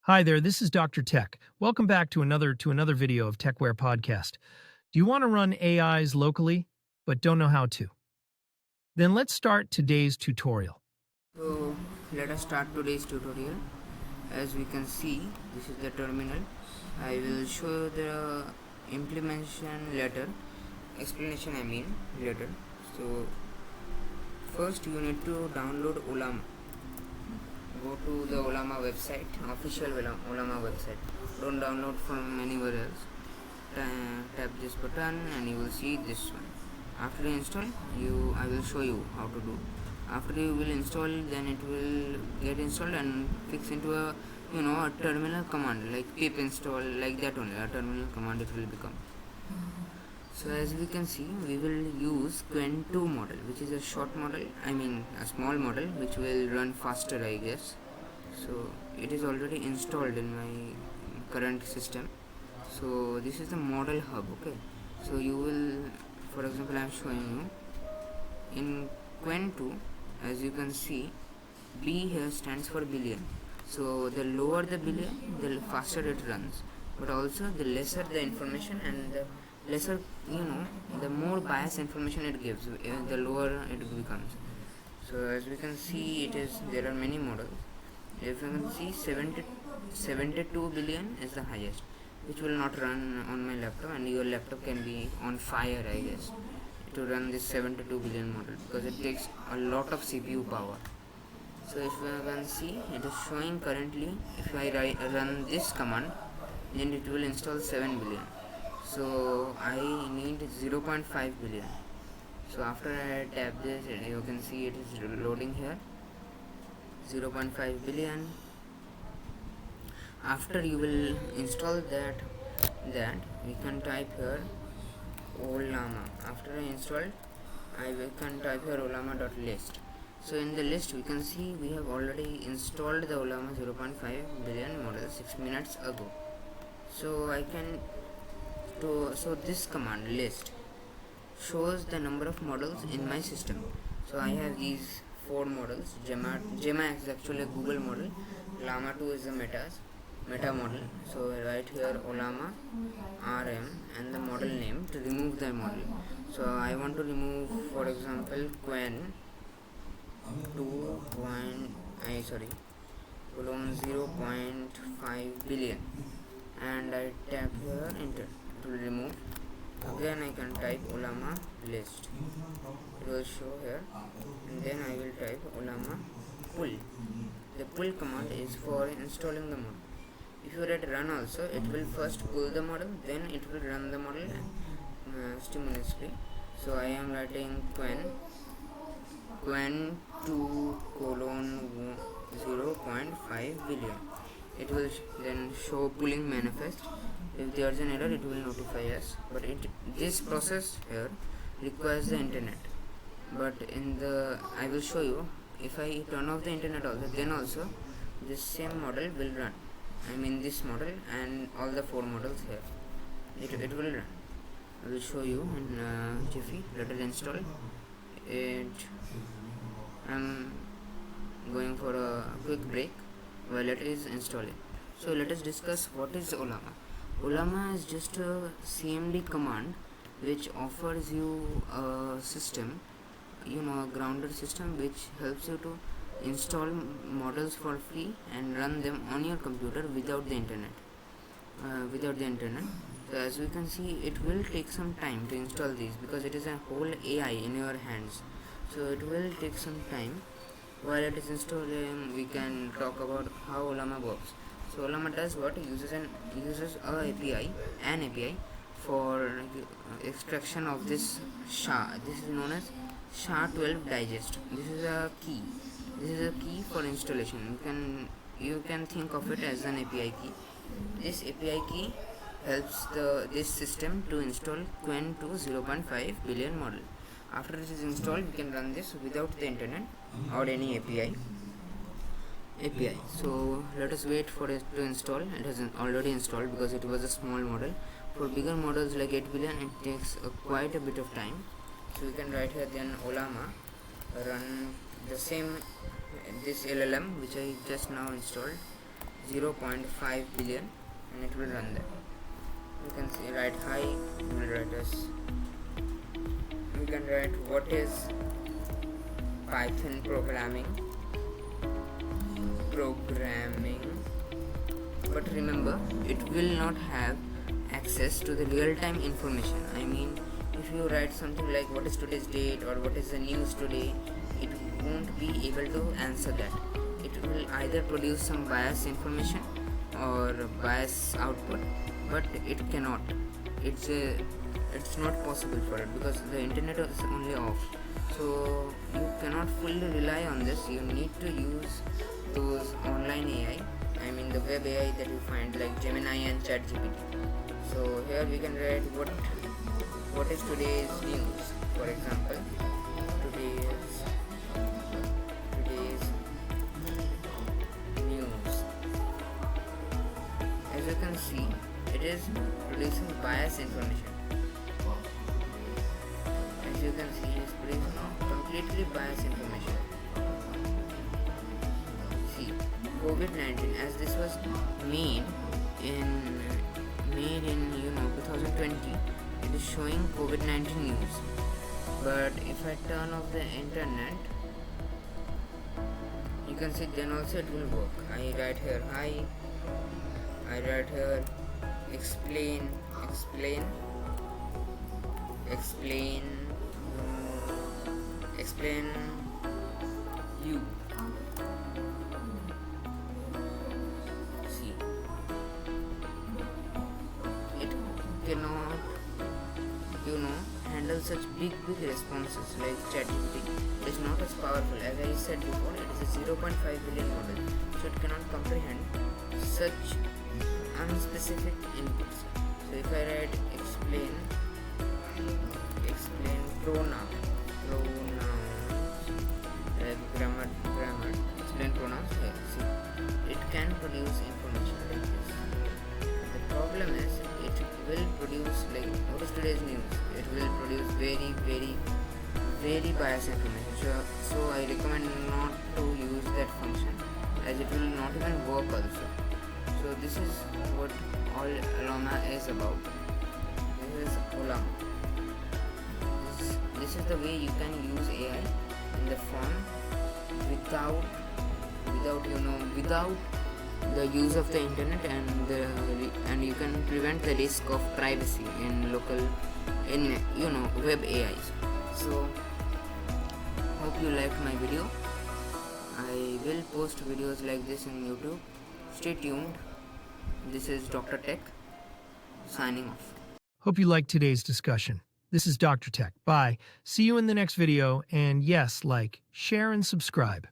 Hi there, this is Dr. Tech. Welcome back to another video of TechWare Podcast. Do you want to run AIs locally but don't know how to? Then let's start today's tutorial. So let us start today's tutorial. As we can see, this is the terminal. I will show the implementation later, explanation later. So first you need to download OLLAMA. Go to the OLLAMA website, official OLLAMA website. Don't download from anywhere else. Tap this button and you will see this one. After you install, I will show you how to do. After you will install, then it will get installed and fix into a terminal command like pip install, like that only. A terminal command it will become. So as we can see, we will use Quen2 model, which is a short model, a small model which will run faster, I guess. So it is already installed in my current system. So this is the model hub. Okay, so you will, for example, I am showing you in Quen2. As you can see, B here stands for billion. So the lower the billion, the faster it runs, but also the lesser the information and the lesser, the more biased information it gives, the lower it becomes. So as we can see, there are many models. If you can see, 72 billion is the highest, which will not run on my laptop, and your laptop can be on fire, I guess, to run this 72 billion model, because it takes a lot of CPU power. So if you can see, it is showing currently, if I run this command, then it will install 7 billion. So I need 0.5 billion. So after I tap this, you can see it is loading here, 0.5 billion. After you will install that we can type here OLLAMA. After I installed, I can type here OLLAMA.list. So in the list we can see we have already installed the OLLAMA 0.5 billion model 6 minutes ago. So so this command list shows the number of models in my system. So I have these 4 models. Gemma is actually a Google model. Llama 2 is a meta model. So right here OLLAMA RM and the model name to remove the model. So I want to remove, for example, Quen 0.5 billion, and I tap here enter. It will remove. Again I can type OLLAMA list. It will show here, and then I will type OLLAMA pull. The pull command is for installing the model. If you write run also, it will first pull the model, then it will run the model simultaneously. So I am writing Quen2 0.5 billion. It will then show pulling manifest. If there is an error, it will notify us. But this process here requires the internet. But I will show you, if I turn off the internet also, then also this same model will run. This model and all the 4 models here, it will run. I will show you in Jiffy. Let us install it. I'm going for a quick break while it is installing. So let us discuss what is OLLAMA. OLLAMA is just a CMD command which offers you a system, a grounded system which helps you to install models for free and run them on your computer without the internet. So as we can see, it will take some time to install these because it is a whole AI in your hands. So it will take some time. While it is installing, we can talk about how OLLAMA works. So OLLAMA does what? Uses an API for extraction of this SHA. This is known as SHA-12 digest. This is a key. This is a key for installation. You can think of it as an API key. This API key helps this system to install Quen2 0.5 billion model. After it is installed, we can run this without the internet or any API. So let us wait for it to install. It has already installed because it was a small model. For bigger models like 8 billion, it takes quite a bit of time. So we can write here then OLLAMA run the same this LLM which I just now installed. 0.5 billion, and it will run that. You can see write hi, it will write us. We can write what is Python programming, but remember, it will not have access to the real-time information. I mean, if you write something like what is today's date or what is the news today, it won't be able to answer that. It will either produce some bias information or bias output, but it cannot. It's not possible for it because the internet is only off. So you cannot fully rely on this. You need to use those online AI, I mean the web AI that you find like Gemini and ChatGPT. So here we can write what is today's news. For example, today's news. As you can see, it is producing bias information. As you can see, it is producing completely biased information. See, COVID-19, as this was made in 2020, it is showing COVID-19 news. But if I turn off the internet, you can see then also it will work. I write here hi, I write here explain you. See, it cannot handle such big responses like ChatGPT. It is not as powerful. As I said before, it is a 0.5 billion model, so it cannot comprehend such unspecific inputs. So if I write explain pronouns, like grammar, explain pronouns, here, see, it can produce information like this. The problem is it will produce like what is today's news. It will produce very biased information. So I recommend not to use that function, as it will not even work also. So this is what OLLAMA is about. This is OLLAMA. This is the way you can use AI in the form without the use of the internet, and you can prevent the risk of privacy in web AIs. So hope you liked my video. I will post videos like this in YouTube. Stay tuned. This is Dr. Tech signing off. Hope you liked today's discussion. This is Dr. Tech. Bye. See you in the next video. And yes, like, share, and subscribe.